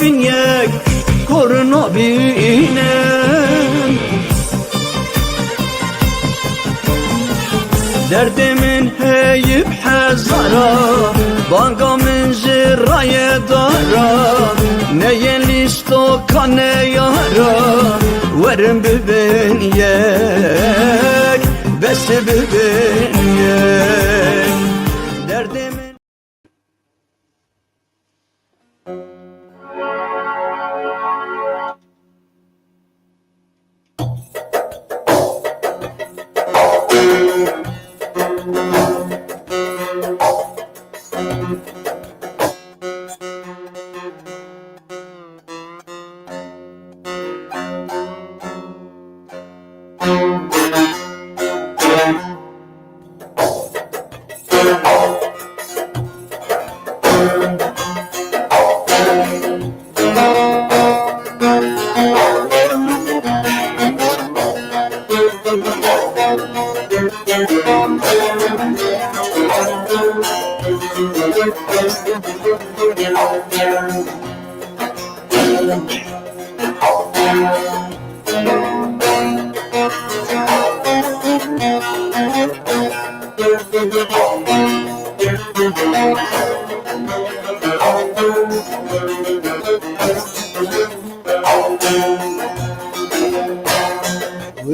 bin yek korna binem derdimin heyip hezara banga min jiraya dara neye listo kane yara verin bibin yek besi bibin yek derdimin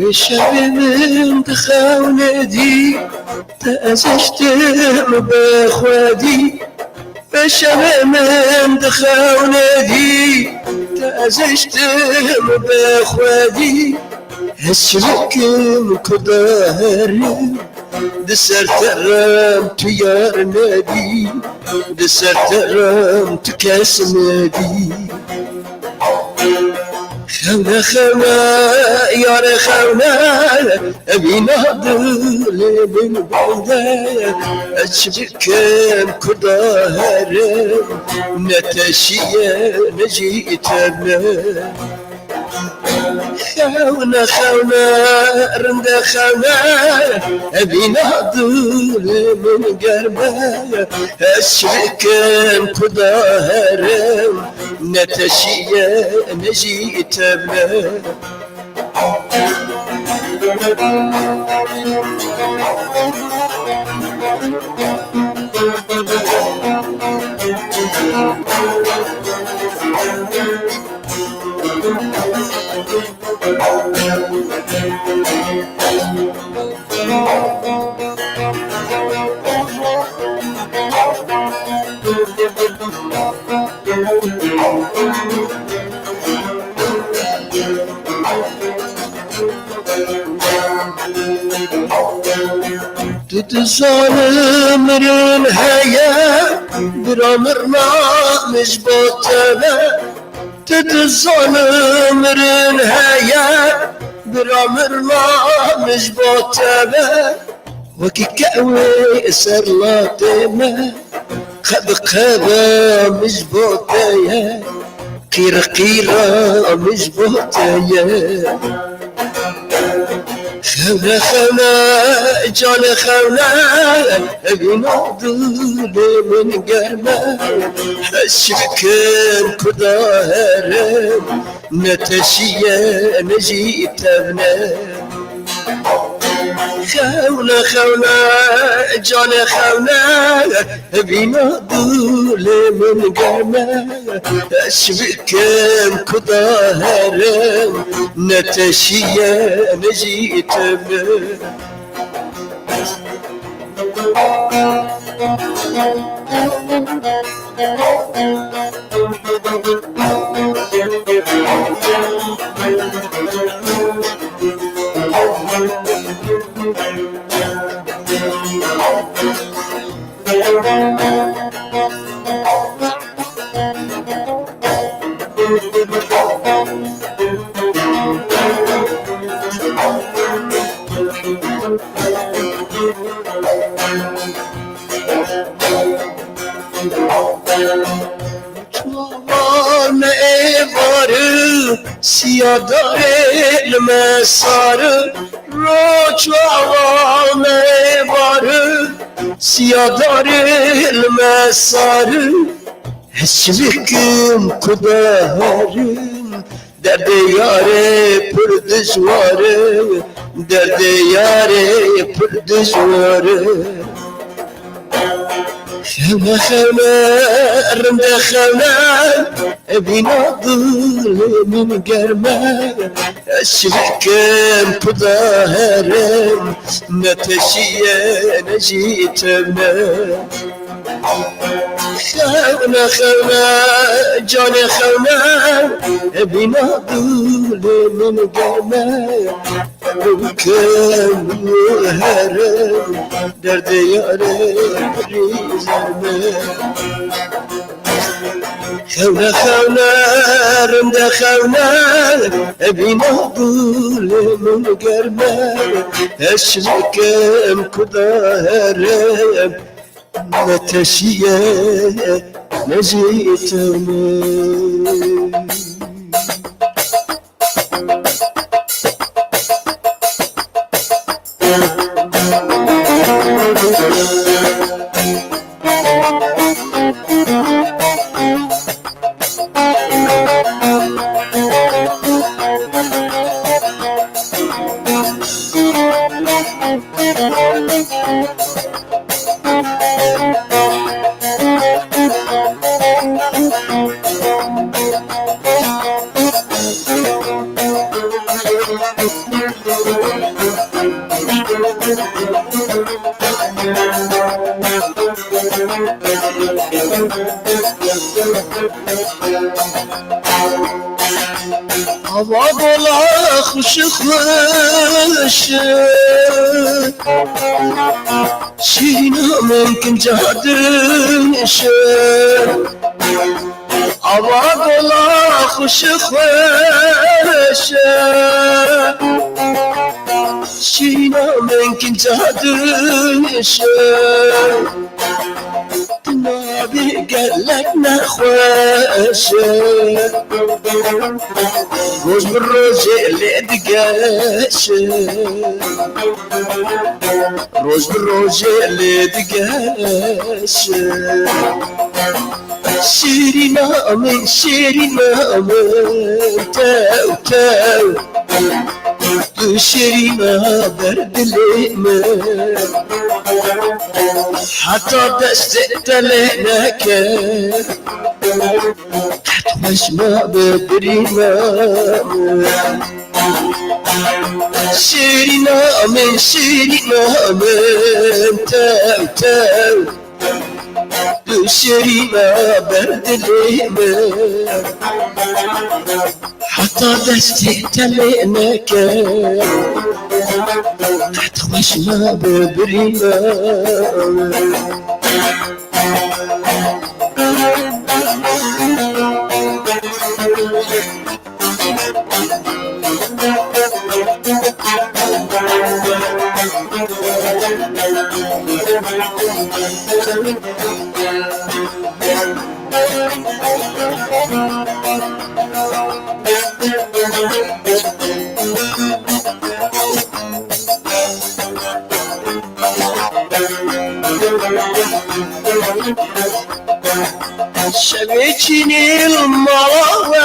وشبم تخاوندي تأسشتم بخوادي وشبم تخاوندي تأسشتم بخوادي هسلكم كدار دسر ترم تيار نادي دسر ترم تكاس نادي خونا خونا يا خونا أبي نهضر من بعده أشبكم كدار نتشيا نجيتنا خونا خونا رند خونا أبي نهضر من قربه أشبكم كدار نتشيا نجيتنا تتظالمرن هيا برامرنا مش بطلة تتظالمرن هيا برامرنا مش بطلة وكي كأوي سر لاطمة خبقابة مش بطايا قيرة قيرة مش بطايا خونا خونا جانا خونا أبي نهضر من قربه أشبكن كدار نتشيا نجيتنا خونا خونا جانا خونا أبي نهضر من قربه أشبكن كدار نتشيا نجيتنا Çoğan evarı siyadar elime sarı Çoğan evarı siyadar elime sarı Hesvikim kudaharım derde yare pür dizvare derde yare pür dizvare خونه خونه رنده خونه بنا ظلم گرمه اشبكم بظاهرم نتشيه نجيتمه خونه خونه جان خونه بنا ظلم گرمه بكم هرم درد يارم ريزمه خونه خونه رنده خونه بنا ظلم گرمه اشبكم كدهرم نتشيه نجيتمه هوا بالا خوش خوش شیرینه ممکن جادرنشه هوا بالا خوش خوش شیرینه ممکن جادرنشه نابي قالك نخوشه روز بالروز اللي دقاشه روز بالروز اللي دقاشه شيرينا من تاو تاو شيرينا برد الإيمان حتى دستت لهناك تحتوش ما بدرينا شيرينا من تاو تاو شيرينا برد الإيمان حتى دستت لهناك تحتوش ما بدرينا شبيتني المرابون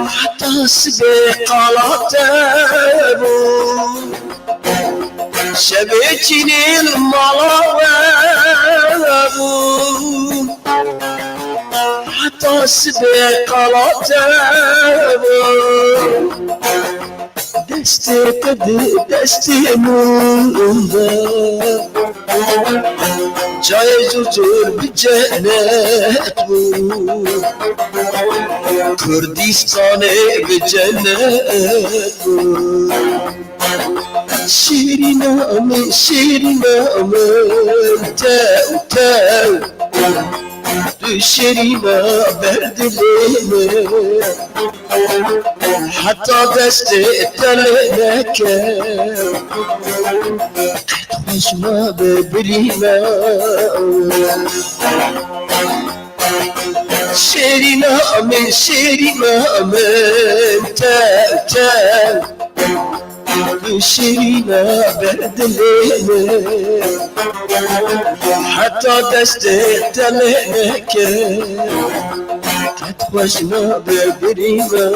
حتى سبق لطابون شبيتني المرابون حتى سبق لطابون دستي قد دستي منذ جاي زوجور بجنات كردستان بجنات شيرينا من تاو تاو شيرينا برد الإيمان حتى دستت لك تحتوش ما ببرينا شيرينا من تاو تاو شيرينا بردلينا حتى دستت لك تتوجنا ببريمة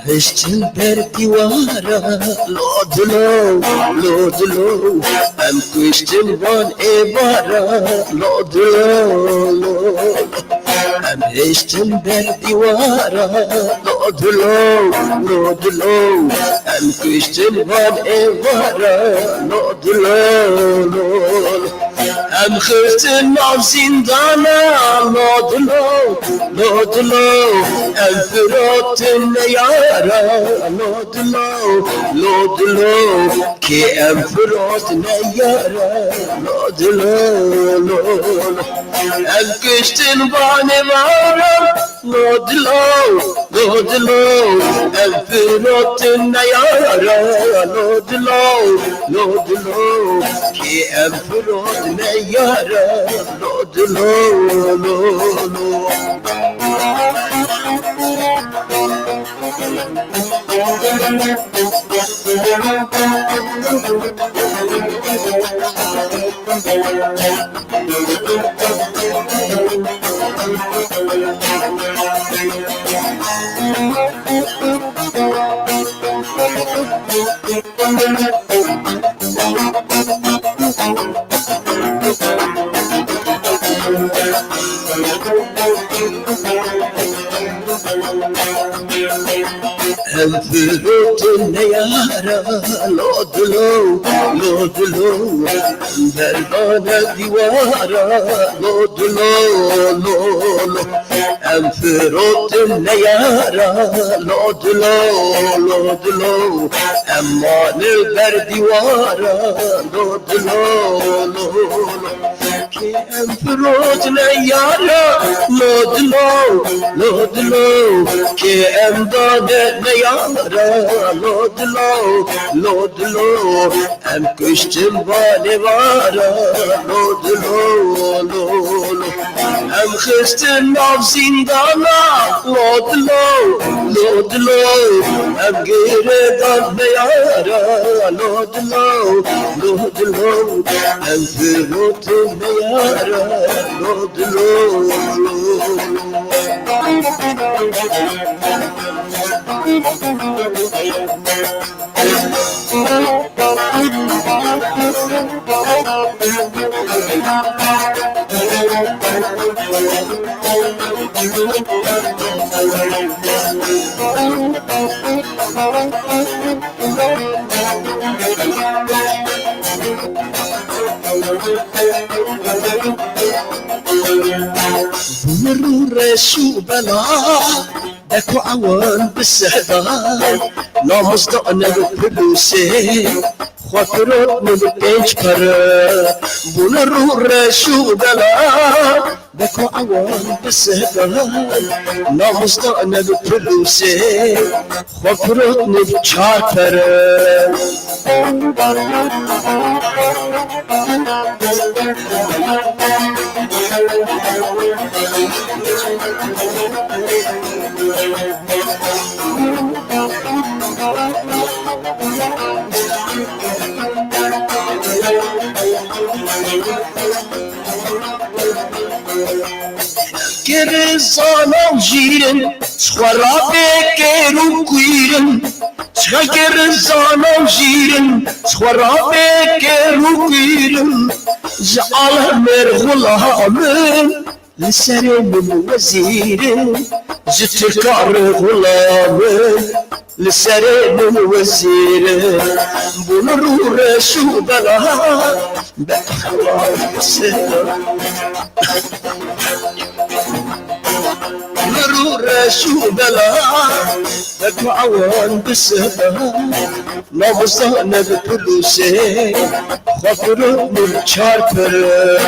هشتن بردوارا لودلو لودلو ام كشتن وان ابارا لودلو ام هشتن بردوارا لودلو لودلو ام كشتن وان ابارا لودلو ام خفتن ناف زندانا لودلو لودلو ام فراتن يارا لودلو لودلو كي ام فراتن يارا لودلو لودلو ام كشتن باني مارا لودلو لودلو ام فراتن يارا لودلو لودلو كي ام فراتن يارا لودلو لودلو هم فراتن يارا لودلو لودلو دربانا ديوارا لودلو لودلو هم فراتن يارا لودلو لودلو امان البرديوارا لودلو لودلو كي ام فراتن يارا لودلو لودلو كي ام دادن يارا لودلو لودلو ام كشتن بالي وارا لودلو لودلو ام خستن ناف زندانا لودلو لودلو ام گردان يارا لودلو لودلو ام فراتن يارا لودلو بمرور شو بلا اكو عوان بالسحبان ناموس دقنا بفلوسي خاطرات من بينج برا بمرور شو بلا اكو عوان بالسحبان ناموس دقنا بفلوسي خاطرات من بينج Gerezana girin, sxwarabe keru quirin. Gerezana girin, sxwarabe keru quirin. Zala mergulamen, لسري من وزير زتكار غلامن لسري من وزير بنرور شو بلا بحوار نرور رسول الله دكعوان بسها نامزدان بپلوسه خفر ملچار پره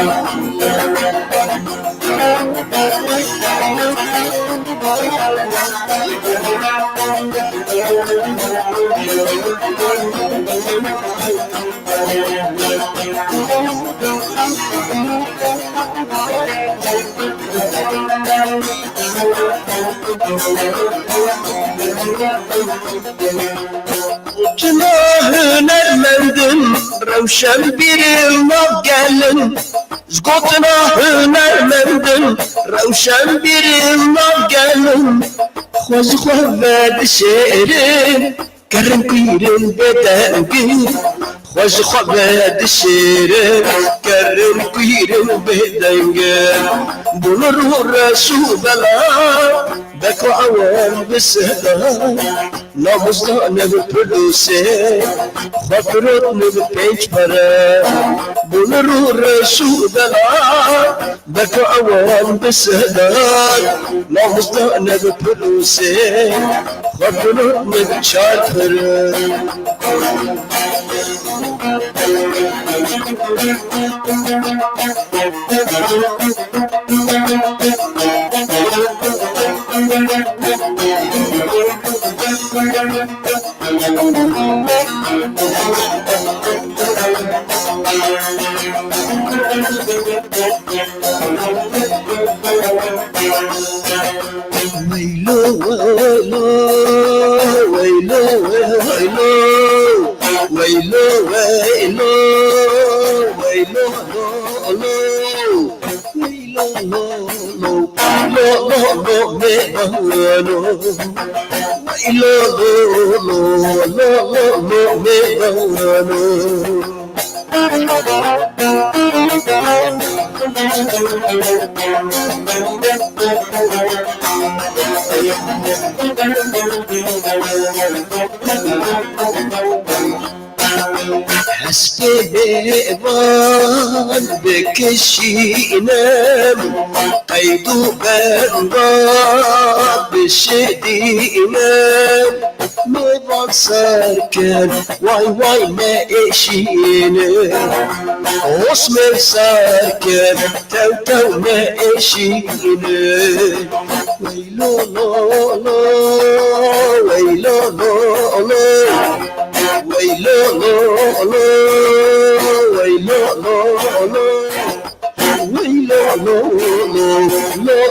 Utuna hünermendim Revşen bir ilmab gelin Zgotuna hünermendim Revşen bir ilmab gelin Xoz xoved şerin Kerim kuyrin bedengi Xoz xoved şerin Kerim kuyrin bedengi Bulur Resulallah Beko awan bisada Namuzda nevi pülüse Khafirot nevi penç para Bulur Resulallah Beko awan bisada Namuzda nevi pülüse Khafirot nevi çar para حسب بيوان بكشينام قيدو بنغاب بشدينام ميضان ساركن واي ما إشينام اسمر ساركن تو ما إشينام ويلو لو لو ويلو لو لو ويلو لو لو ويلو لو لو ويلو لو لو لو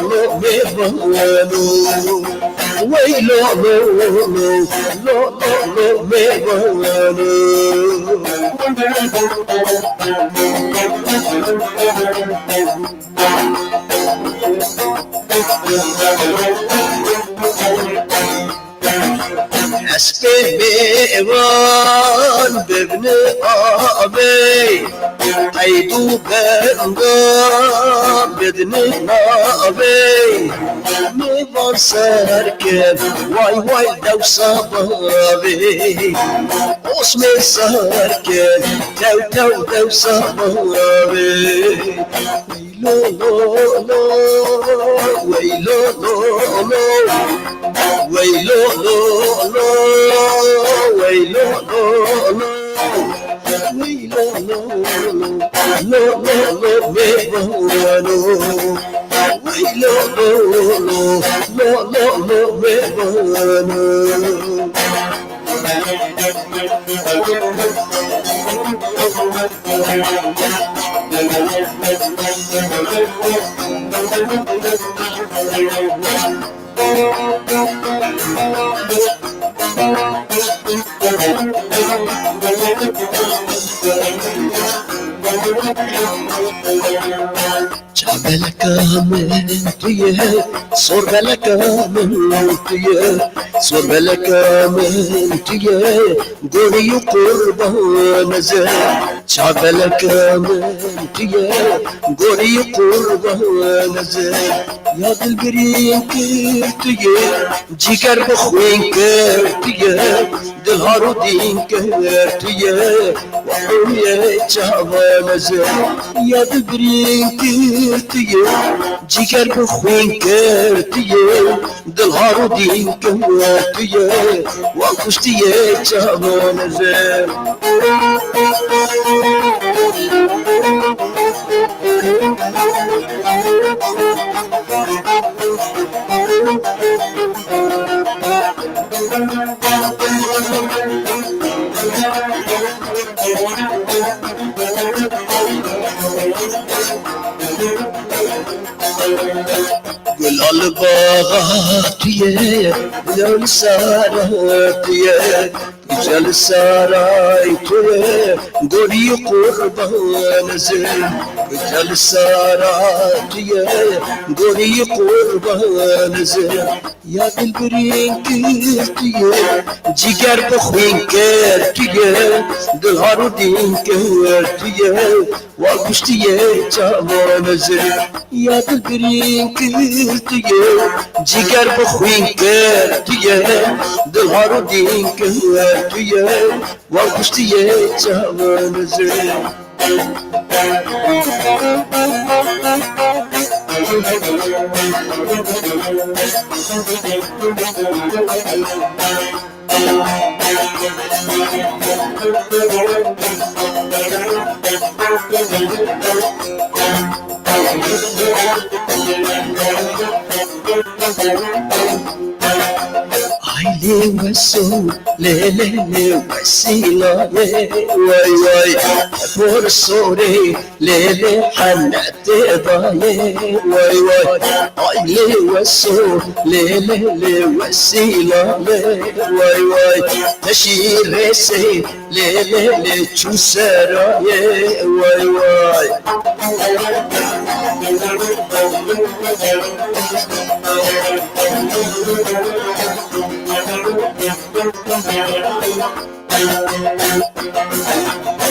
لو ميبانو ويلو لو لو لو لو ميبانو حسب بيوان بابن أبي قيدو بنغام بدن نابي ميبان ساركب واي دو صبابي اسمي ساركب تو دو صبابي ويلو لو لو ويلو لو لو ويلو لو لو ويلو لو لو ويلو لو لو لو لو بيبانو ويلو لو لو لو لو بيبانو Çabelaka mentiye, sorbelaka mentiye, sorbelaka mentiye, goriyu kurbanıza. Çabelaka mentiye, goriyu kurbanıza. Ya dilberin kertiye, ciger bxuin kertiye, dilharu din kertiye, وحوية çabanıza. Ya dilberin kertiye کرتیه جگر بخوین کرتیه دل ها رو دین کرتیه و کشتیه جوان زر گلال باغاتیه گلال ساراتیه جل سارای توی گوری قربان زر جل ساراتیه گوری قربان زر یا دل برین کرتیه جگر بخوین کرتیه دل ها رو دین کرتیه و کشتیه جوان زر یا دل برین کرتیه جگر بخوین کرتیه دل ها رو دین کرتیه و کشتیه جوان زر Aile vaso le le le vasila le vay vay por sore le le hanate baye vay vay aile vaso le le le vasila le vay vay tashire se le le le chusara ye vay vay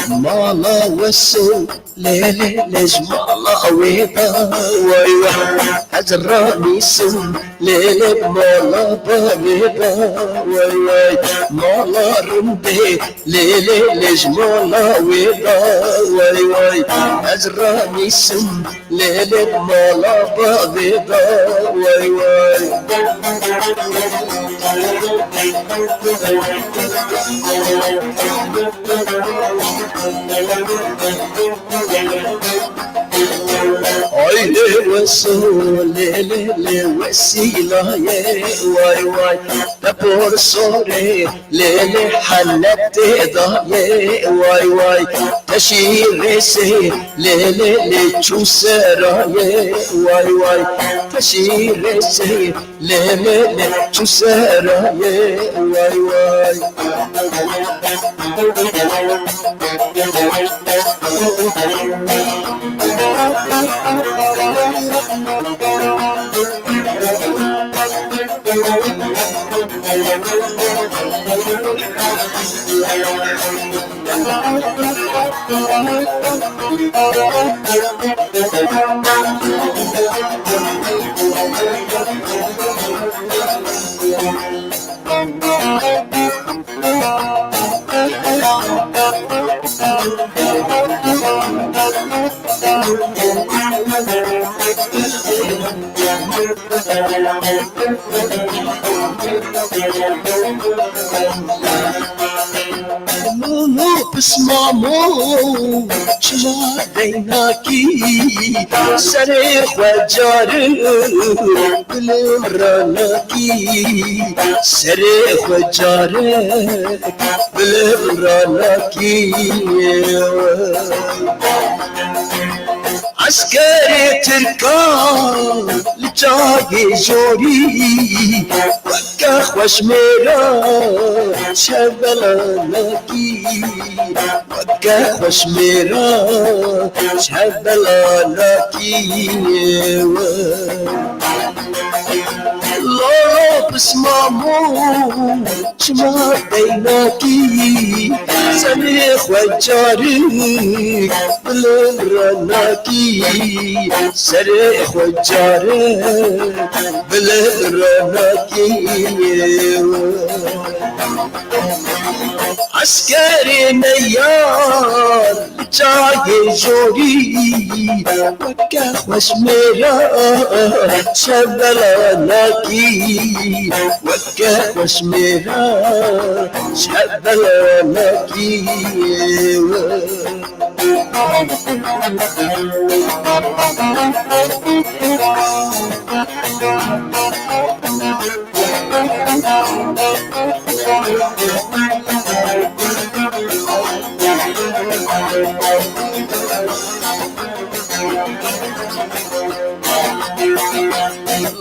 مالا وسو ليلي ليش مالا ويدا ويوا أجراني سم ليلي مالا بابيدا ويوا مالا رمبي ليلي ليش مالا ويدا ويوا أجراني سم ليلي مالا بابيدا ويوا Aile vaso le le le vasila ye vay vay por sore le le hanate da ye vay vay tashire se le le le chusera ye vay vay tashire se le le le chusera ye vay vay بسمامو چما دینا کی سر خواجار دلم رانا کی سر خواجار دلم رانا کی عسكري تركان لجاي جوري وكا خوش ميرا شبلاناكي وكا خوش ميرا شبلاناكي بسمامو شما بيناكي سمي خجاري بالرناكي سري خجاري بالرناكي عسكري نيار جاي جوري وكا وشميرا شبلاناكي وكا وشميرا شبلاناكي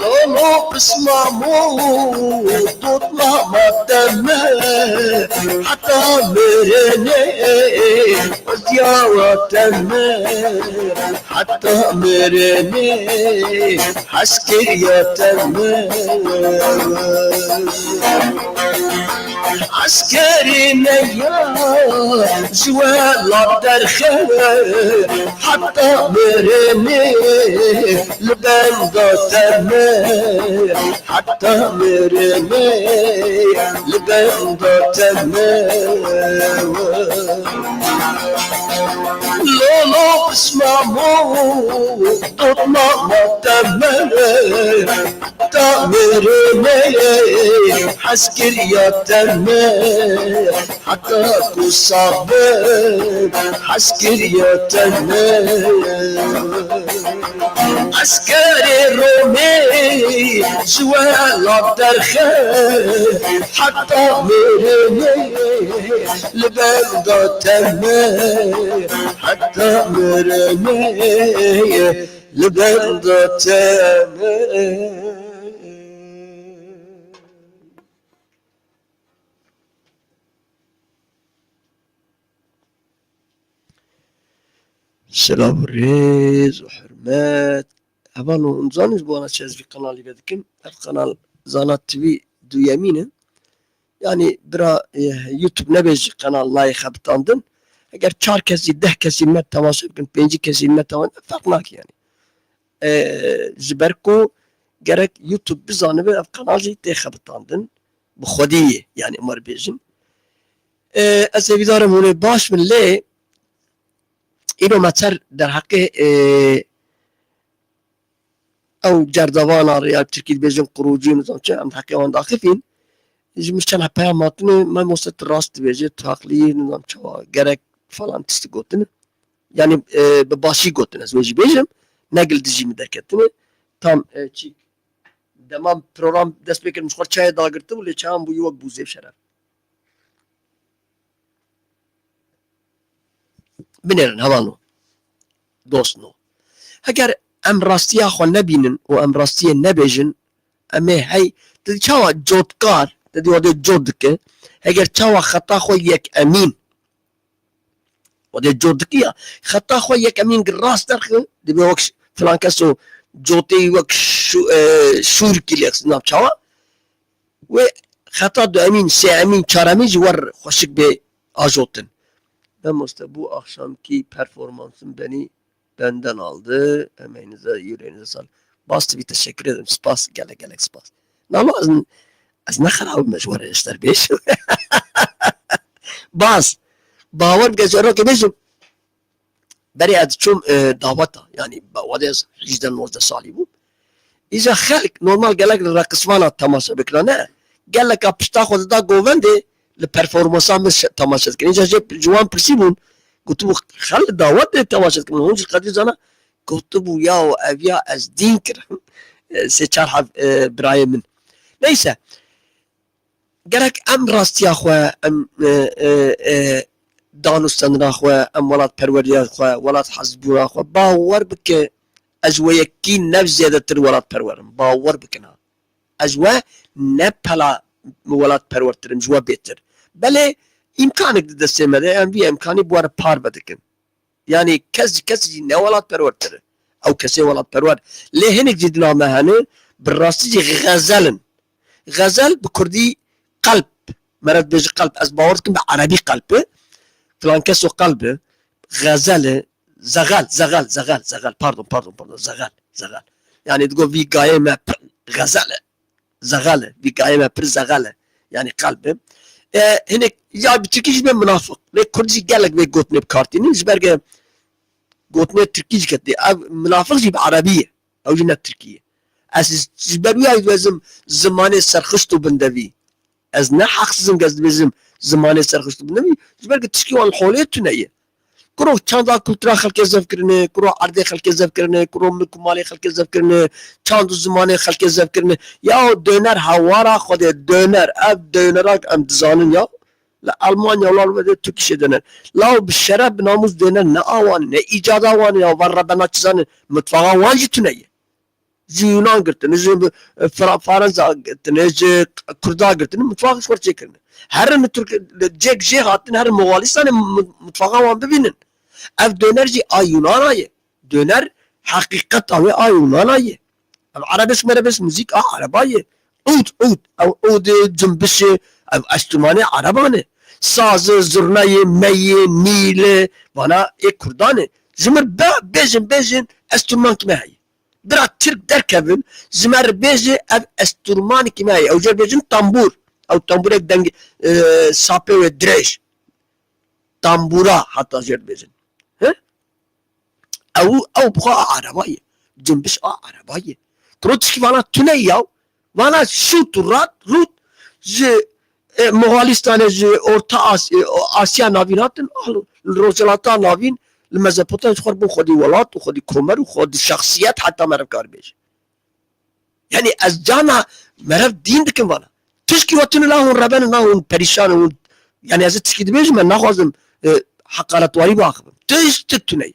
لولو بسمامو تطلع ما تمه حتى مرني وزيارة تمه حتى مرني عسكرية تمه عسكري نيا جوالا درخه حتى مرني لبندا تمه حتى مرني لبندا تمه لولو بسمامو تطمع ما تمه تامرني عسكرية تمه حتى كصابر عسكرية تمه عسكري رومي جوالا درخه حتى مرني لبندا تمه حتى مرني لبندا تمه. سلام ریز و حرمت اوانو انزانیز بوانا چه از قنالی بدکم اف قنال زانات تیوی دو یمینه yani bira YouTube nebej kanal layık habtandın. Eğer 4 kesi 10 kesi met temaşa bikin 5 kesi met temaşa fark nak yani. Jiberko gerek YouTube bizanı ve kanalcı te habtandın. Bu khodiye yani umar bejim. Ez evidarım onu baş milli اینو متر در حق او جردوان ريال تركي بيجن قروجي نظام چه ام حق اون داخفين مشان پیاماتنه من مست راست بيجي تاقلي نظام چه gerek falan tisti gotun yani başı gotun az veci bejim nagil dijimi derketine tam çik demam program despeker muşkar çaya dağırtı bu leçam bu yuva buzev şeref بنرن هوانو دوستنو اگر ام راستیا خو نبینن و ام راستیا نبیجن اما هی تدی چاوا جودکار تدی وده جودکه اگر چاوا خطا خو یک امین وده جودکیا خطا خو یک امین راست درخه دی بوکش فلان کسو جوتی وک شور کلیکس ناب چاوا و خطا دو امین سه امین چهار امین جوار خوشک به آجوتن ben Mustafa bu akşamki performansım beni benden aldı. Emeğinize, yüreğinize sağlık. Bastı bir teşekkür ederim. Spas, gelek spas. Ama az ne kadar mecbur işler beş. Bas. Bavar geçer ki bizim. Beri adçum davata. Yani vadez 19 sali bu. İza halk normal gelek rakısmana tamasa beklene. Gelek apışta da govende. البرفورمانس تماشا كان جاب جوان برسيبون قلت له خلي دعوات تماشا كان هونش القديس انا قلت له يا ابيا از دينكر سيتشارح برايم من ليس قالك ام راستي اخوة ام دانستان اخوة ام ولاد بروريا اخوة ولاد حزبون اخوة باور بك ازويا كي نفس زيادة ولاد برورم باور بكنا ازوا نبلا ولاد پرورترم جوا بهتر بله امکانك دستمده ام بی امکانی بوار پار بدکن yani kesi ne ولاد پرورتر او کسی ولاد پرور لهنك جدنا مهنه بالراستي غزلن غزل بكردي قلب مرات بيجي قلب از باورتكم بعربي قلب فلان كسو قلب غزل زغال باردون زغال يعني تقول في قايمة غزل زغالة في قايمة بر زغالة يعني قلب هنا يا بتركيش بين منافق ليه كردي قالك بي قوتني بكارتيني زبرقة قوتني تركيش كتي منافق جيب عربية او جنة تركية از زبرقة يوزم زماني سرخشتو بندوي از نحقسزم قصد بزم زماني سرخشتو بندوي زبرقة تشكي وان الحولية تنية كرو چاندا كولترا خلق زف کرنه كرو عرض خلق زف کرنه كرو ملك مالي خلق زف کرنه چاندو زمانه خلق زف کرنه یا دونر هوارا خود دونر اب دونراك ام دزانن یا لا المانيا ولا بده تركيش دونر لا بالشرف ناموس دونر نه اوان نه ایجاد اوان یا ور ربنا چزان متفقا وانجي تنيه زي يونان قرتن زي فرنسا قرتن زي كردا قرتن متفقا شور چكرنه هر ترك جيك جي هاتن هر مغالستان متفقا وان ببینن اف دونر جي يونان آيه دونر حقيقت اوه يونان آيه عربس مربس موزيك عربايه عود او عود جنبش او اشتمانه عربانه ساز زرناي مي نيل وانا كردانه زمر بيجن استرمان كما هي برا ترك دركبن زمر بيجي اف استرمان كما هي او جر بيجن تنبور او تنبورك دنگ ساپه و دريش تنبورا حتى جر بيجن او بخوا عربايه جنبش عربايه تروتشكي وانا تنياو وانا شو ترات روت ج مغالستان ج اورتا اسيا نافيناتن الروزلاتا نافين المزابوطان خربو خودي ولات وخودي كومر وخودي شخصيات حتى مرف كار بيج يعني از جانا مرف دين دكم وانا تشكي وطن لا هون ربنا لا هون بريشان يعني از تشكي دبيج من ناخذ حقارت واري باخذ تشتتني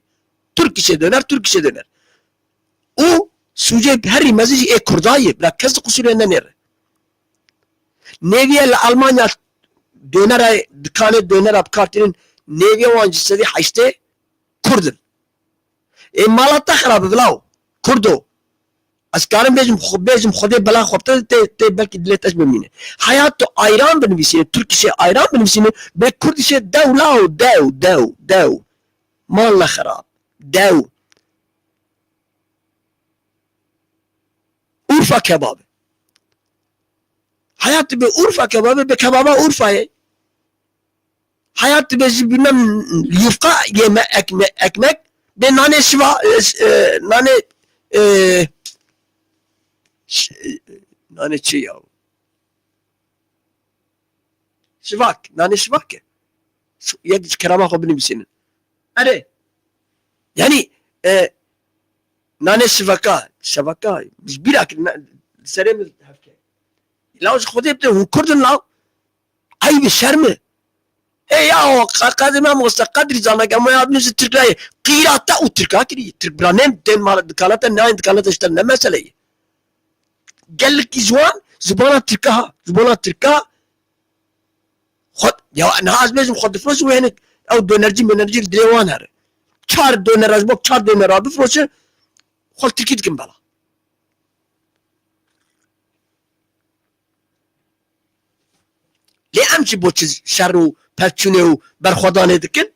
تركيش دونر او سوجي هري مزيج كردايه بلا كز قصور نير نيفيا الالمانيا دونر دكانه دونر ابكارتين نيفيا وانجسدي حيشته كردن مالتا خراب بلاو كردو اسكارم بيجم خودي بلا خبطه تي بلكي دلتش بمينه حياته ايران بنفسي تركيش ايران بنفسي بكردش داو مالنا خراب داو Urfa kebabı. Hayatı bir Urfa kebabı, bir kebaba Urfa'ya. Hayatı bir bilmem yufka yeme ekmek, bir nane şiva, nane çiğ ya. Şivak, nane şivak ya. Yek kerama kabını bilsinin. Hadi. Yani nane şivaka مش بيراك سلام هفكي لاوش خديبته هو كردن لاو اي بشرمه اي يا قادم ما قدري زانا كما يابنس تركاي قيراتا او تركاكري تربرانم تن مال دكالتا ناين دكالتا اشتن مساله قال لك زوان زبانا تركا خد يا انا عايز لازم خد فلوس وينك او دونرجي منرجي ديوان هر 4 دونر از بوك 4 دونر ابي فلوس خل تركيت كمبلا ليه امشي بوتش شرو برچونو برخدانه دكن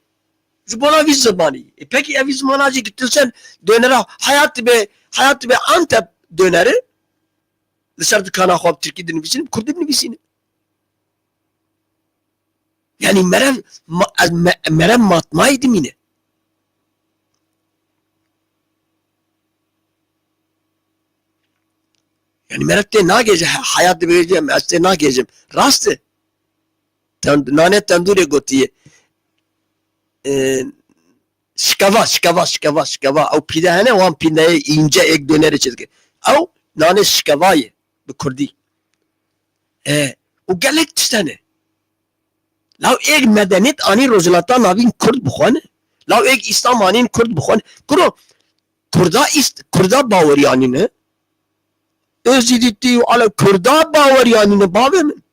زبانا في زباني peki evi zamanacı gittilsen dönere hayat be Antep döneri dışarı dükkana hop Türkiye'nin birisini Kurdun birisini yani merem matmaydı mine yani merette na gece hayat vereceğim işte na gezeceğim rastı nane tandure gotiye şkava او pide hene wan pide ince ek döner çizgi او nane şkavayı bu Kurdi o gelek tane lav ek medeniyet ani rozlata navin Kurd bukhane lav ek İslam anin Kurd bukhane Kurda bawariyani ne öziditi ala Kurda bawariyani ne bavemin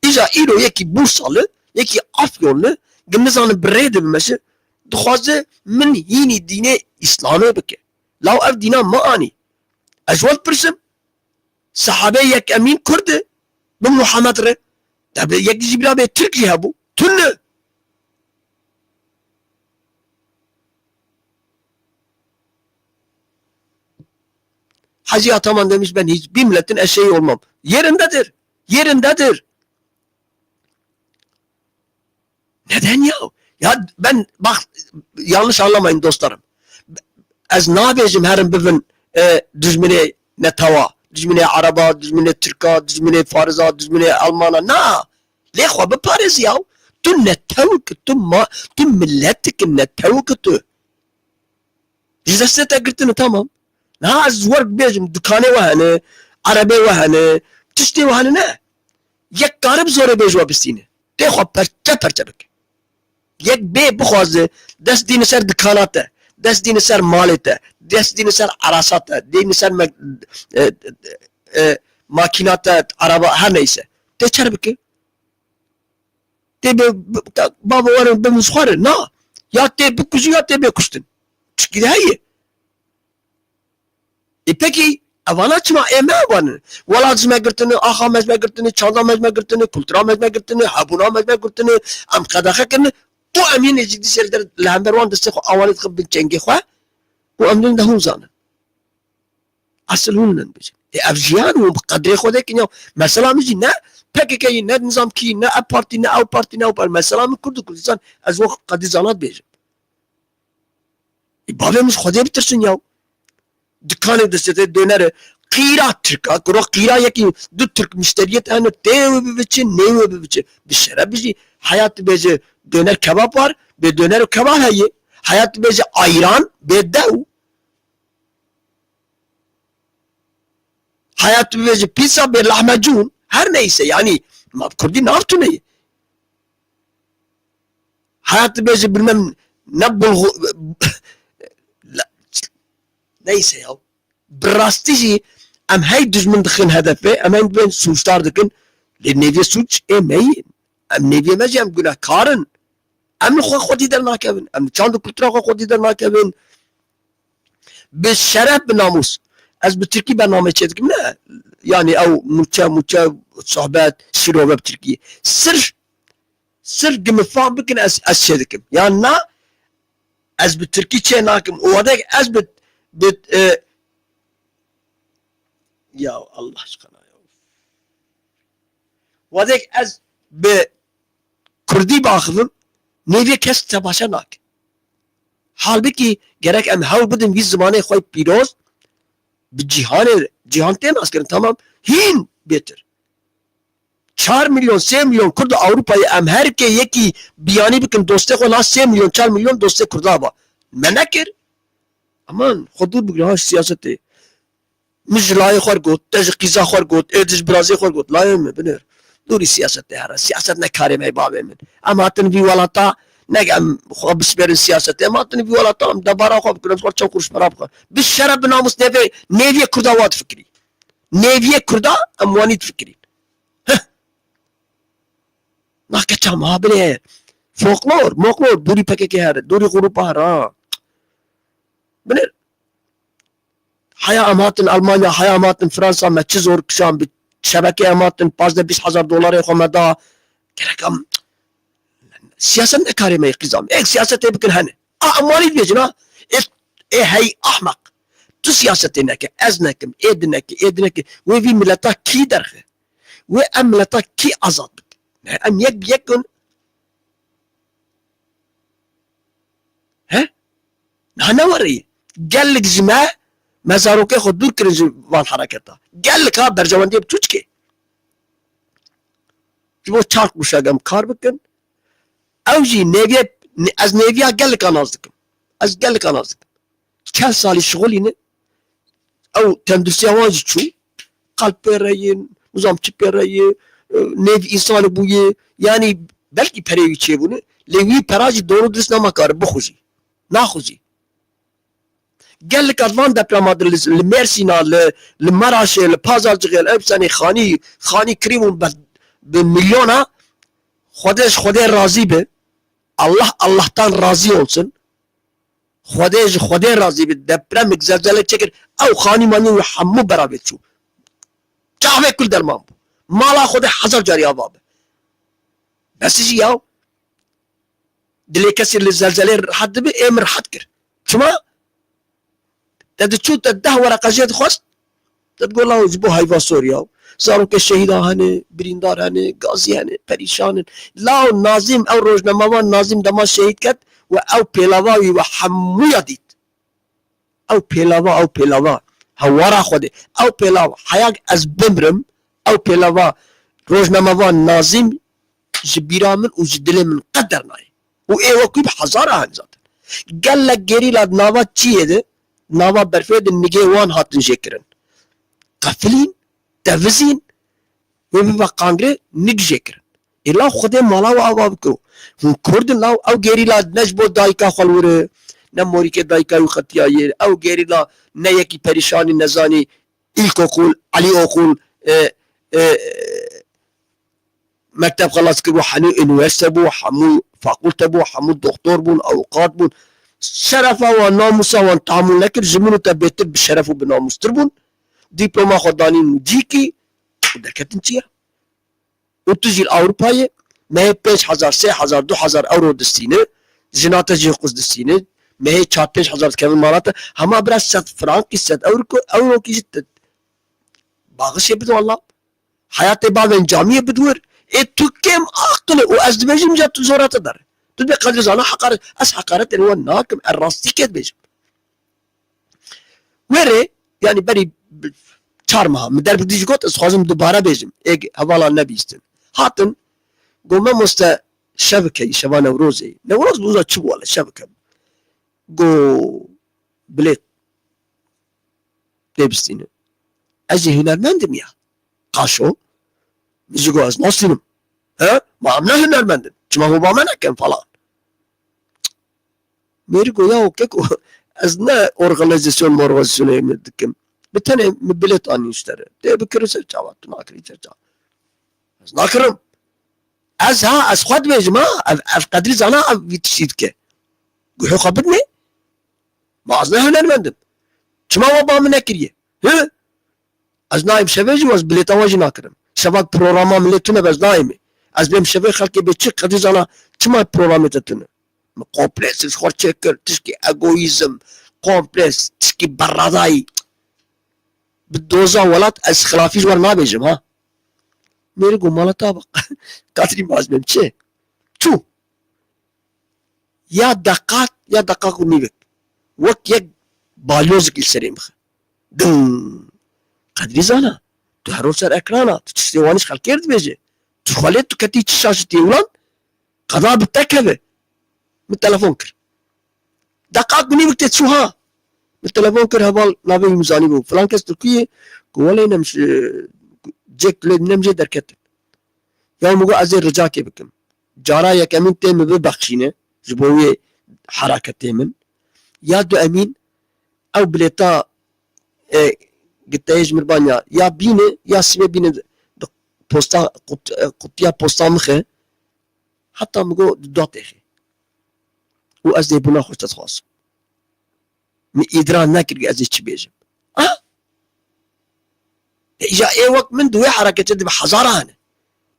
İza İro yeki Bursalı, yeki Afyonlu, gımızanı bireyde bilmesi, duhazı min yini dine İslam'ı bike. Lav ev dina maani. Ejwal pırsım, sahabe yek emin Kurdi, Bu Muhammed re. Tabi yekdici bir abi Türkiye bu. Tünlü. Hacı Ataman demiş ben hiçbir milletin eşeği olmam. Yerindedir. Yerindedir. Neden ya? Ya ben bak yanlış anlamayın dostlarım. Ez nabecim herin bivin düzmine ne tava, düzmine araba, düzmine Türka, düzmine Fariza, düzmine Almana. Na. Lekwa be Paris ya. Tu ne tevk, tu milletik ne tevk tu. Dizeste girtini tamam. Na az work becim dükkanı vahane, arabe vahane, tişti vahane ne? Yek garip zore bejwa bistine. Lekwa perçe perçe bek. Yek bê bixwaze dest dîne ser dikana te, dest dîne ser malê te, dest dîne ser arasa te, dîne ser makîna te, araba her neyse. Tê çer bike? Tê baba werin bimizxwarin? Na. Ya tê bikujî ya tê bêkuştin. Çikî de heye. Peki evana çima eme evanin? Wala cime girtini, axa mecme girtini, çanda mecme girtini, kultura mecme girtini, habuna mecme girtini, em qedaxe kirini, bu emyin ciddi serder lehember wan deste xo awalit xo bin çengê xwe bu emrin de hûn zanin. Asıl hûn bicin. Ev jiyan û bi qedrê xwe de kinya mesela min jî ne PKK'yî ne nizamkî ne ev partî ne ew partî ne ew partî mesela min Kurd û Kurdistan ez wek qedî zanat bêjim. Bavê min ji Xwedê bitirsin ya. Dükkanê destê dönere qîra Tirka kuro qîra yekî du Türk müşteriyet hene tê bibiçin nê bibiçin. Bi şeref bijî hayat bêje döner kebap var, be döner kebap heye. Hayat bêje ayran, be dew. Hayat bêje pizza, be lahmacun. Her neyse yani Kurdî ne yaptın? Hayat bêje bilmem ne bulgu neyse ya. Birastî jî em hey dijmin dixin hedefê, em hey bên suçdar dikin. Lê neviyê suç ê meyin. Em neviyê me jî em günehkarin. Em li xwe xwedî dernakevin. Em çand û kultura xwe xwedî dernakevin. Bi şeref bi namus. Ez bi Tirkî bername çê dikim ne? Yani ew muça sohbet şîrove bi Tirkî. Sırf gimifam bikin ez çê dikim. Yani na ez bi Tirkî çê nakim. O vadek ez bi ya Allah aşkına ya. Vadek ez bi Kurdî baxivim neviyê kes tebaşa nakin. Halbuki gerek em hewl bidin vî zimanê xwe pîroz bi cîhanê cîhan tê nas kirin tamam hîn bêtir. 4 milyon 3 milyon Kurd Avrupayê em herkê yekî biyanî bikin dostê xwe nas 3 milyon 4 milyon dostê Kurda ba. Me nekir. Aman xwe bigire ha siyasetê. Min ji layê xwe got, te ji qîza xwe got, ê tu ji birazê xwe got. Layê me binêr. Dûrî siyasetê here. Siyaset ne karê me bavê min. Em hatin vî welata nek em xwe bismêrin siyasetê. Em hatin vî welata em debara xwe bikin. Em xwe çend kuruş para bikin. Bi şeref bi namus neviyê Kurda wa difikirî. Neviyê Kurda em wanî difikirîn. Nakeçam ha binêr. Folklor, moklor, dûrî PKK here, dûrî grupa here. Binêr. Haya em hatin Almanya, haya em hatin Fransa me çi zor kişan bi şebeke em hatin 15-20 dolarê xwe me da. Gerek em siyaset ne karê me qîzam. Ek siyasetê bikin hene. Em wanî dibêjin ha. Ê hey ahmak. Tu siyasetê neke, ez nekim, ê dineke. Wê vî milleta kî derxe? Wê em milleta kî azad bikin? Em yekin he? Ne warî? Gellik ji me mezarokê xwe dûr kirin ji van hereketa. Gellik ha berjewendiyê bi çûçkê. Ji bo çar kuşak em kar bikin. Ew jî neviyê ez neviya gelika naz dikim. Ez gelika naz dikim. 40 salî şixulîne ew tendirustiya wan jî çû. Qalpê reyên, nizam çipê reyê, nevî însanê bûye. Yani belkî perê wî çêbûne. Lê wî pera jî doğru dürüst namakare bixwîjî. Naxwîjî. Gellik van deprema li Mêrsîna, li Meraşê, li Pazarcıkê, li Epsenê xanî kirîbûn bi milyona. Xwedê razî be. Allah'tan razı olsun. Xwedê razî be. Depremek zelzelek çekir. Ew xanî manî wî hemû beraber çû. Çavê kul derman bû. مالا خود 1000 جاری آباب بس جی یاو دلی کسی لزلزله راحت دبی ام راحت کر شما تدشو تده ورقه جد خواست تقول له جبو هايفا سوريا صاروا كالشهيدة هن بريندار هن غازي هن پريشان لا ناظم او روزنامه ناظم دما شهيد كت و او بيلاواوي و حمو يديد او بيلاوا هوارا خوده او بيلاوا حياك از بمرم او بيلاوا روزنامه ناظم جبيرا من و جدل من قدر ناي و ايه وكي بحزارة هن ذات قال لك جريلا ناوا چيه ده ناوا برفيد النجي وان هاتن جيكرن قفلين تفزين وبيبقى قانجري نجيكرن إلا خده مالا و آبا بكرو هم كردن لاو او جريلا نجبو دايكا خلوره نموري که دايكا يو خطيايه او جريلا نيكي پريشاني نزاني إلك أقول علي أقول مكتب خلاص كبو حنو انوست بو حمو فاقولت بو حمو دكتور بون اوقات بون شرفا و ناموسا و تعامل نكر زمنو تبيتر بشرف و بناموس تربون دبلوما خدانين جيكي ودركتن چيا وتجي الأوروباية ما هي 5000 3000 2000 اورو دستينه جناتا جي قوز دستينه ما هي 4000 كمان مرات هما برا 100 فرانك 100 اورو كي جت باغش يبدو والله حياتي بعد جامعية بدور تو كم عقل وازدواج جات زورات دار تبي قدر زانا حقارة حقارة اللي هو الناكم الراستي كده بيجم وره يعني بري çarmıha مدرب ديجي قط اسخازم دوباره بيجم ايج هوالا نبيستن هاتن قوما مستا شبكة شبا نوروزي نوروز بوزا تشبو على شبكة قو بليت لبستين اجي هنرمندم يا قاشو ميجيقو از ناصرم ها ما عمنا هنرمندم چما هو بامنا كان فلان ميرقو ياو كيكو از نا اورغانيزاسيون يمدكم بتاني مبلت اني اشتري دي بكرس جواب ناكري جا از ناكرم از ها از خود بيجما از قدري زانا بيتشيدك قحو خبرني ما ازنا هنرمندم چما هو بامنا كريه ها از نايم شبيجي واز بليتا واجي ناكرم شباب بروغراما ملتونه بز نايمي از بهم شبه خلقي بيتشي قدري زانا چما بروغرامي تتونه كومبلكس خور تشكر تشكي اغويزم كومبلكس تشكي براداي بالدوزا ولات از خلافي جوار ما بيجم ها ميرقو مالا طابق قاتلي مازمم چه شو يا دقات ونيبك وك يك بالوزك السريمخ دن قدري زانا تهرو سر اكرانا تشتيوانش خلقيرد بيجي تخليت تكتي تشاشة تيولان قضاء بالتكبه من التلفون كر دقات ونيبك تتشوها من التلفون كر هبال نابي مزاني بو فلان كس تركية قولي نمش جيك لد نمجي دركتن يوم مقو ازير رجاكي بكم جارا يك امين تيم ببخشينه جبوية حركة تيمن يادو امين او بليتا قلت ايج مربانيا يا بينه يا سمي بينه بوستا قطيا بوستا مخه حتى مقو دوت اخي وازي بنا خوش تتخاصم من إدران ناكر أزي تشبيجم إجا إيه وقت من دوي حركة جد بحزارة هنا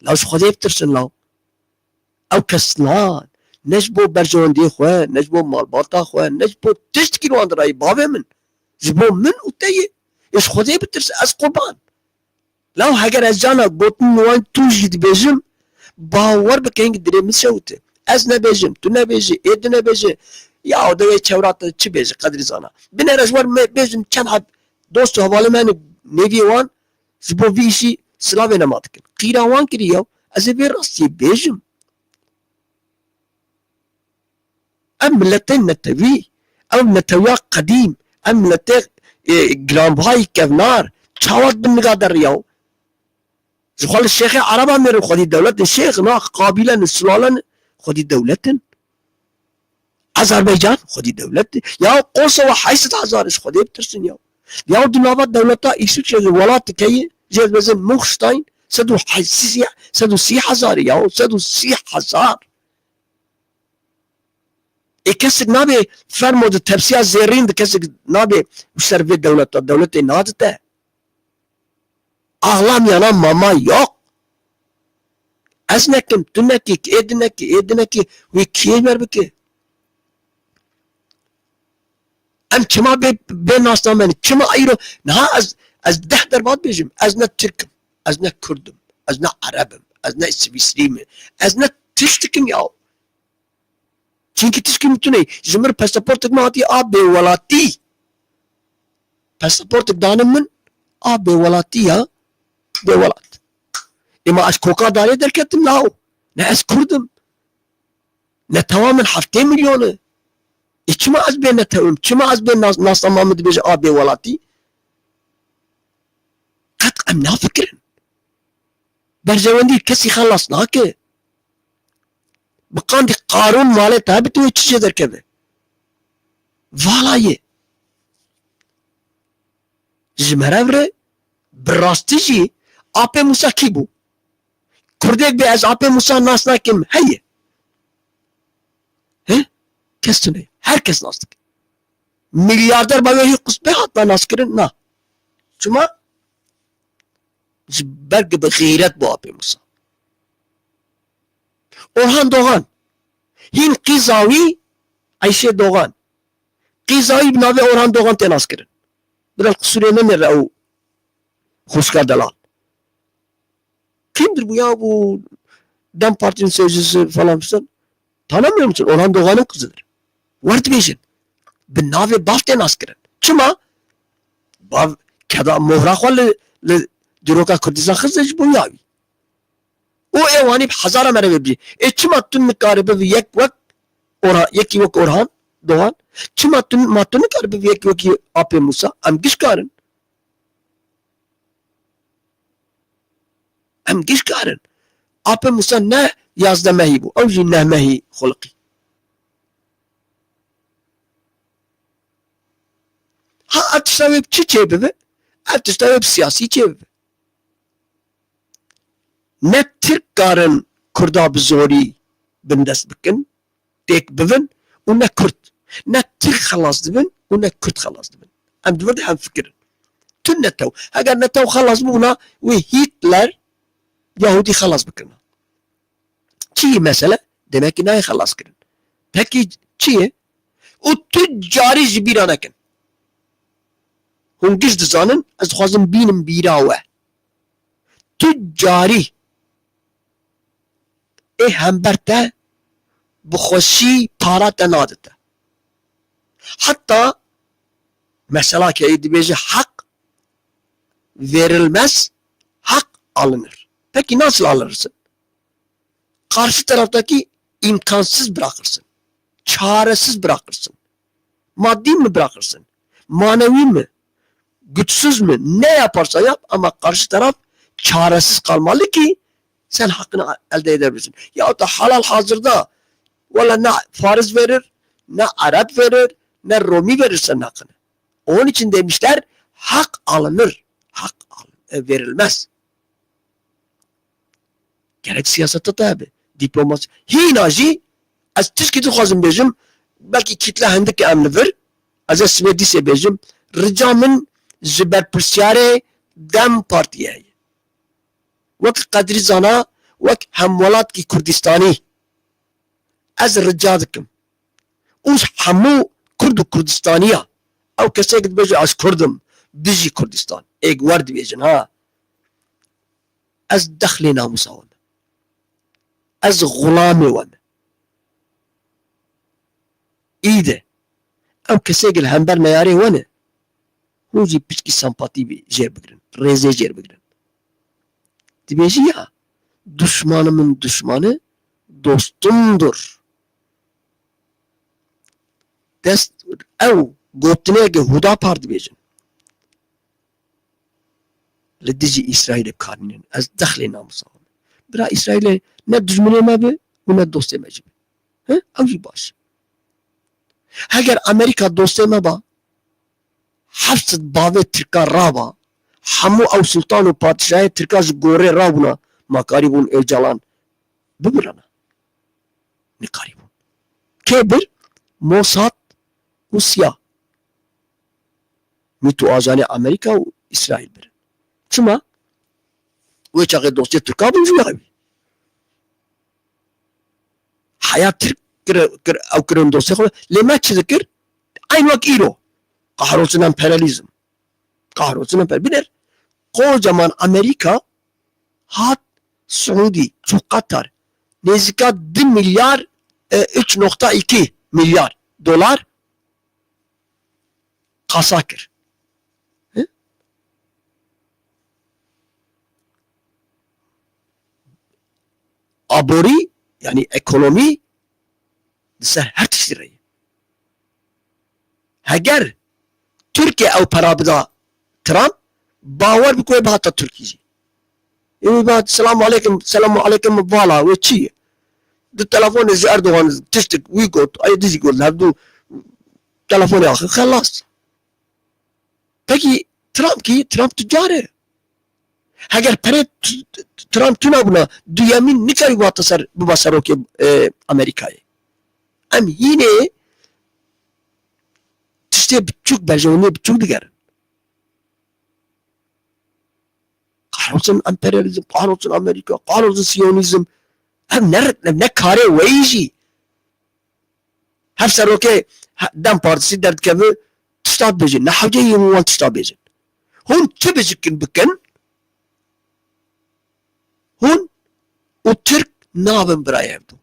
لو شو خذي بترسن لو أو كسلان نجبو برجون دي خوان نجبو مالباطا خوان نجبو تشتكي لو عند رأي بابي من جبو من وتاي إيش خذي بترسن أز قربان لو هاجر أزانا بوتن وان توجد بيجم باور بكينج دري مسوته أز نبيجم تو نبيجي إيد نبيجي يا دوي چورات چی بیج قدر زانا بنا رجوار بیجم چند حب دوست حواله من نوی وان زبو ویشی سلاوی نماد کن قیرا وان کریو از بی راستی بیجم ام ملتين نتوي ام نتويا قديم ام ملتين جرامبهاي كفنار چاوات بالنقادر رياو زخال الشيخ عربا ميرو خدي دولة الشيخ نا قابلا سلالا خدي دولة أذربيجان خدي دولة يا قوسة وحيسة هزارش خدي بترسن يا دنابات دولتا إيشوش ولات كي جيل بزن مخشتاين سدو حيسية سدو 3000 يا سدو 3000 كسك نابي فرمود التبسية زيرين كسك نابي وسرفي دولتا نادته أهلام يا ماما يوك Ez nekim, tu neki, edineki, ve kiye mer bike. Em çima be nasnamen, çima ayro, na az 10 derbat bejim, az ne Türk'üm, az ne Kürt'üm, az ne Arap'ım, az ne Sivrislim'im, az ne tiştikim ya. Çünkü tiştikim tu ne? Jimir pasaportuk ma hati a bevalati. Pasaportuk danımın a bevalati ya, bevalat. Ama az koka dare derketim lao. Ne az Kürt'üm, ne tamamen hafte milyonu. Çima az ben netevim, çima az ben nasnamamı beje a bevalati. Kat em na fikrin. Berzevendi kesi halas nake. Bakandi Karun male tabi tu hiç şey derkebe. Valaye. Jmerevre brastici ape Musa kibu. Kurdek be az ape Musa nasna kim heye. He? Kestune. Herkes nastık. Milyarder bavehi kusbe hatta naskirin na. Cuma belki bir gayret bu ape Musa. Orhan Doğan. Hin Qizavi Ayşe Doğan. Qizavi binave Orhan Doğan tenas kirin. Biraz kusurene ne o Hoşkar Dalal. Kimdir bu ya bu Dem Parti'nin sözcüsü falan filan? Tanımıyor musun? Orhan Doğan'ın kızıdır. Vart beşin. Binave bav tenas kirin. Çima bav kada muhrakwa le Diroka Kurdistan kızı bu yavi. O evani hazara merve bir. Çima tun mikaribe ve yek vak ora yeki vak Orhan Doğan. Çima tun matun mikaribe ve yek vaki ape Musa. Am gişkarın. Am gişkarın. Ape Musa ne yazda mehi bu. Avji ne mehi hulki. Ha atıştavip çi çebibe. Atıştavip siyasi çebibe. Ne Türk karın Kurda bizori bindest bikin, tek bivin, u ne Kürt. Ne Türk halas dibin, u ne Kürt halas dibin. Hem divirdi hem fikirin. Tün ne tev. Eğer ne tev halas buna, ve Hitler Yahudi halas bikin. Çiğ mesele, demek ki neyi halas kirin. Peki çiğ? O tüccari jibiranekin. Hun giz dizanın, az xwazim bînim bîra we. Tüccari hember bu xoşi para te nadite. Hatta mesela ki dibêje hak verilmez, hak alınır. Peki nasıl alırsın? Karşı taraftaki imkansız bırakırsın. Çaresiz bırakırsın. Maddi mi bırakırsın? Manevi mi? Güçsüz mü? Ne yaparsa yap ama karşı taraf çaresiz kalmalı ki sen hakkını elde edebilirsin. Ya da halal hazırda valla ne fariz verir, ne Arap verir, ne Romi verir senin hakkını. Onun için demişler hak alınır. Hak verilmez. Gerek siyasette tabi. Diplomasi. Hinaji az tişkiti xwazim bêjim belki kitle hendik emni vir az ez Swêdîsê bêjim rica min ji berpirsyarê Dem Partiye heye. Wek qedrî zana wek hemwelatî Kurdistanî ez rica dikim û hemû Kurd û Kurdistaniya ew kesek dibêje ez Kurdim bijî Kurdistan êk wer dibêjin ha ez dexlê namusa we me ez gulamê we me î de ew kesek li hember meyarê we ne hûn jî piştî sempatî jêr bigirin rêzê jêr bigirin dibêjî ya düşmanımın düşmanı dostumdur. Dest ew gotineke Hudapar dibêjin. Li dijî İsraîlê bikarînin. Ez dexlê namusa me. Bira İsraîlê ne dijminê me be û ne dostê me jî be. Ew jî baş. Heger Amerîka dostê me ba heft bavê Tirka raba hemû ew sultan û padişahê Tirka ji gorê rabûna makarî bûn êcalan bibirane. Nikarî bûn. Kê bir? Mossad û Siyah. Mîtû ajanê Amerîka û İsraîl birin. Çima? Wê çaxê dostê Tirka bûn jî wê. hayat Türk ew kirin dosya xwe lê me çi dikir aynı vak îro kahrolsun emperyalizm kahrolsun emperyalizm binêr kocaman Amerika hat Suudi çok Katar nezika 2 milyar 3.2 milyar dolar kasa kir. Abori yani ekonomi ser her tiştiri. Eğer Türkiye ev para bida Trump باور بکنه به حتی ترکیه این بعد سلام علیکم بالا و چیه دو تلفن از اردوغان تشتك ويقول اي ديزي يقول هردو تلفن اخر خلاص peki Trump tüccarı eğer para Trump tuna buna dünyanın ne kadar vatasar bu basar ki Amerika'yı am yine işte çok berjevni çok diğer kahrolsun emperyalizm, kahrolsun Amerika, kahrolsun Siyonizm. Hem ne kare veyji. Hep seroke Dem Partisi derdkevi tiştab bejin. Ne havceyi muvan tiştab bejin. Hun çi bejikin bikin? Hun o Türk nabın biraya evdu.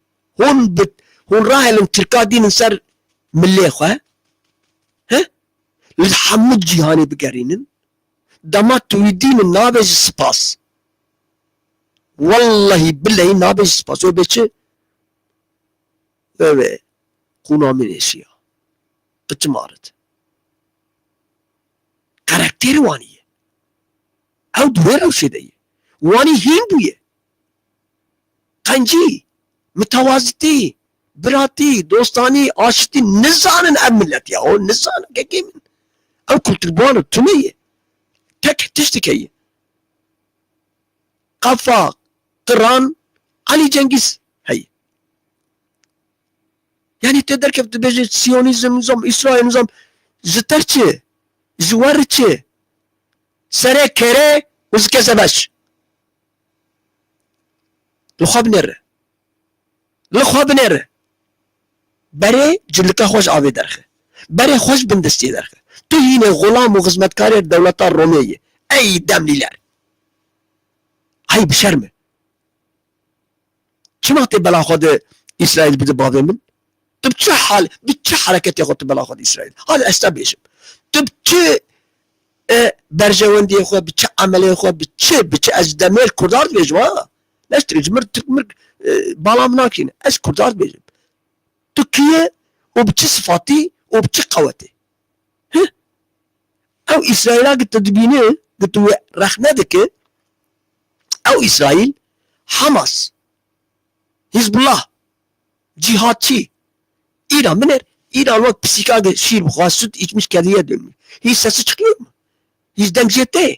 Hun rahelin Türka dinin ser milli xwe. Lhamud cihani bigerinin. Dama tuidin nabej spas. Vallahi billahi nabej spas. O beçi ve kunamin eşya. Kıçmaret. Karakteri vaniye. Ev duvar ev şeydeyi. Vani hinduye. Kanci. Mütevaziti. Birati. Dostani. Aşiti. Nizanın ev millet ya. O nizanın kekimin. Ev kültürbanı tümeye. Tek tiştikeyi. Kafa, Kıran, Ali Cengiz. Hey. Yani tederkef beji Siyonizm nizam, İsrail nizam, ziterçi, züvarçi, sere kere, uzkezebeş. Lükhab nere? Lükhab nere? Bere cillika hoş abi derke. Bere hoş bindesti derke. Tu yine gulam u hizmetkar devleta Romiye. Ey demliler. Hay bir şer mi? Kim attı bela khodu İsrail bizi bağlamin? Tübçü hareket yakottu bela khodu İsrail. Hadi estabişim. Tübçü berjevendi yakottu, biçi ameli yakottu, biçi ezdemel kurdar diyeceğim ha. Neştiri cimir Türkmür bağlamına kine. Ez kurdar diyeceğim. Türkiye o biçi sıfatı, o biçi kavati. Ev İsrail'a gitti dibini, gitti rahne ki ev İsrail, Hamas, Hizbullah, cihatçı, İran biner. İran bak psikada şiir bu süt içmiş kediye dönmüş. Hiç sesi çıkıyor mu? Hiç demciyette.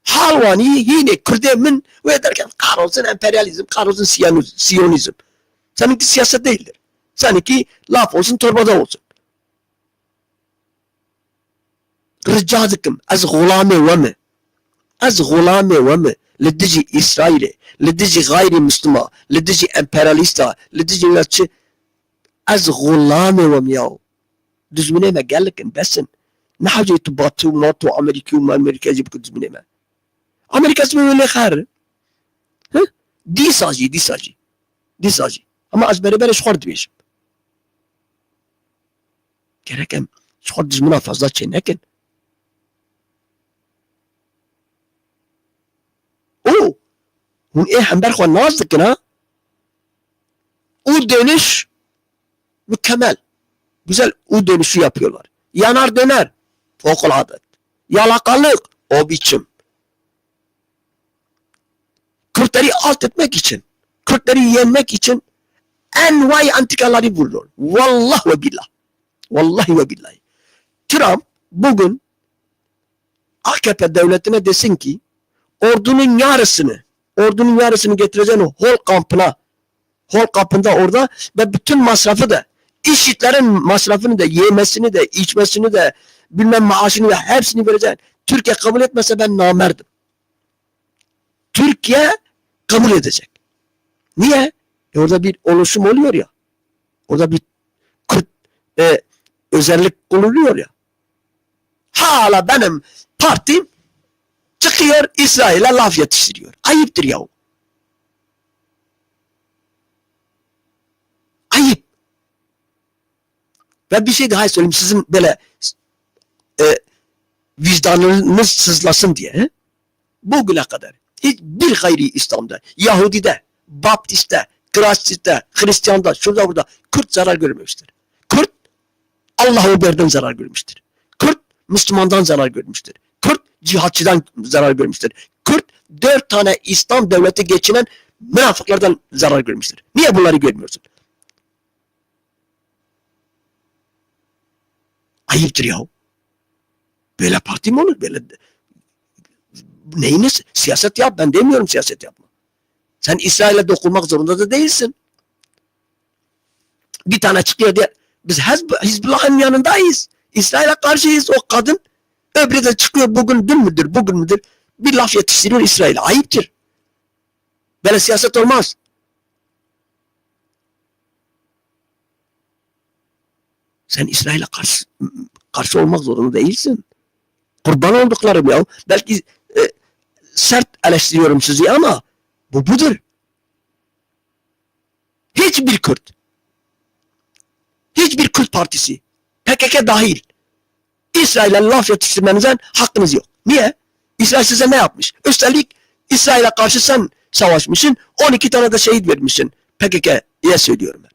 Halvani yine Kürdemin ve derken kahrolsun emperyalizm, kahrolsun Siyonizm. Seninki siyaset değildir. Seninki laf olsun, torbada olsun. رجعتكم از غلام ومه از غلام ومه لدجي إسرائيل لدجي غير مسلمة لدجي امبرياليستا لدجي ناتشي از غلام ومه ياو دزمنه ما قال لك بسن نحاجة تباطو ناتو أمريكي وما أمريكا يجيبكو دزمنه ما أمريكا اسمه اللي خير ها دي ساجي أما أزبري بري شخورد بيشم كراكم شخورد دزمنه فازدا چه نكن Hun hem berxwe naz dikin ha. U dönüş mükemmel. Güzel U dönüşü yapıyorlar. Yanar döner. Fevkalade. Yalakalık. O biçim. Kürtleri alt etmek için. Kürtleri yenmek için en vay antikaları buluyor. Vallahi ve billah. Vallahi ve billahi. Trump bugün AKP devletine desin ki ordunun yarısını getireceğin hol kampında orada ve bütün masrafı da işitlerin masrafını da yemesini de içmesini de bilmem maaşını da hepsini vereceksin. Türkiye kabul etmese ben namerdim. Türkiye kabul edecek. Niye? Orada bir oluşum oluyor ya. Orada bir Kürt özellik kullanılıyor ya. Hala benim partim çıkıyor İsrail'e laf yetiştiriyor. Ayıptır yahu. Ayıp. Ve bir şey daha söyleyeyim. Sizin böyle vicdanınız sızlasın diye. He? Bugüne kadar hiçbir gayri İslam'da, Yahudi'de, Baptist'te, Krist'te, Hristiyan'da, şurada burada Kürt zarar görmemiştir. Kürt Allah-u Ekber'den zarar görmüştür. Kürt Müslümandan zarar görmüştür. Kürt cihatçıdan zarar görmüştür. Kürt 4 tane İslam devleti geçinen münafıklardan zarar görmüştür. Niye bunları görmüyorsun? Ayıptır yahu. Böyle parti mi olur? Böyle neyine siyaset yap? Ben demiyorum siyaset yapma. Sen İsrail'e dokunmak zorunda da değilsin. Bir tane çıkıyor diye biz Hizbullah'ın yanındayız. İsrail'e karşıyız. O kadın öbürü de çıkıyor bugün müdür bir laf yetiştiriyor İsrail'e. Ayıptır. Böyle siyaset olmaz. Sen İsrail'e karşı olmak zorunda değilsin. Kurban olduklarım ya. Belki sert eleştiriyorum sizi ama bu budur. Hiçbir Kürt partisi, PKK dahil İsrail'e laf yetiştirmenizden hakkınız yok. Niye? İsrail size ne yapmış? Üstelik İsrail'e karşı sen savaşmışsın, 12 tane de şehit vermişsin. PKK'ya söylüyorum ben.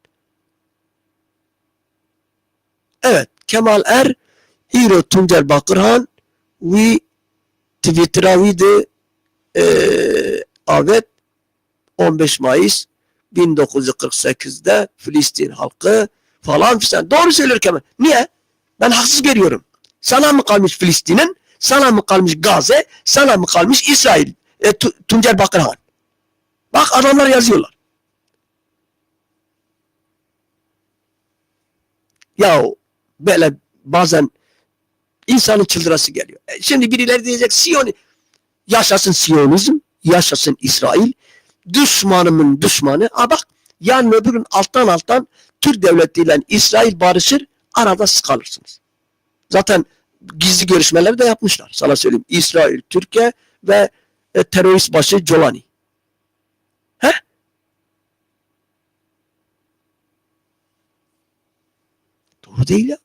Evet, Kemal Er, Hiro Tuncer Bakırhan ve Twitter'a de evet 15 Mayıs 1948'de Filistin halkı falan filan. Doğru söylüyor Kemal. Niye? Ben haksız görüyorum. Sana mı kalmış Filistin'in? Sana mı kalmış Gazze? Sana mı kalmış İsrail? Tuncer Bakırhan. Bak adamlar yazıyorlar. Ya böyle bazen insanın çıldırası geliyor. Şimdi birileri diyecek yaşasın Siyonizm, yaşasın İsrail, düşmanımın düşmanı. Bak yarın öbür gün alttan Türk devletiyle İsrail barışır, arada siz kalırsınız. Zaten gizli görüşmeler de yapmışlar. Sana söyleyeyim. İsrail, Türkiye ve terörist başı Jolani. He? Doğru değil ya.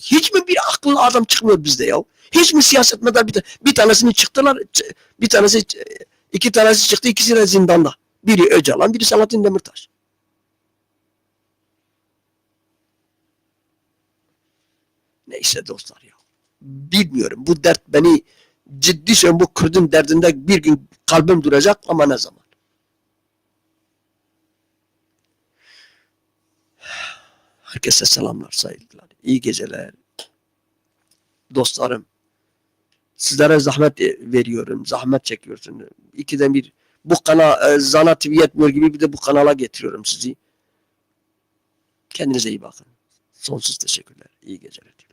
Hiç mi bir akıllı adam çıkmıyor bizde ya? Hiç mi siyaset medar bir tanesini çıktılar, iki tanesi çıktı, ikisi de zindanda. Biri Öcalan, biri Selahattin Demirtaş. Neyse dostlar ya. Bilmiyorum. Bu dert beni ciddi söylüyorum. Bu Kürt'ün derdinde bir gün kalbim duracak ama ne zaman? Herkese selamlar, saygılar. İyi geceler. Dostlarım. Sizlere zahmet veriyorum. Zahmet çekiyorsun. İkide bir bu kanal Zana TV yetmiyor gibi bir de bu kanala getiriyorum sizi. Kendinize iyi bakın. Sonsuz teşekkürler. İyi geceler diliyorum.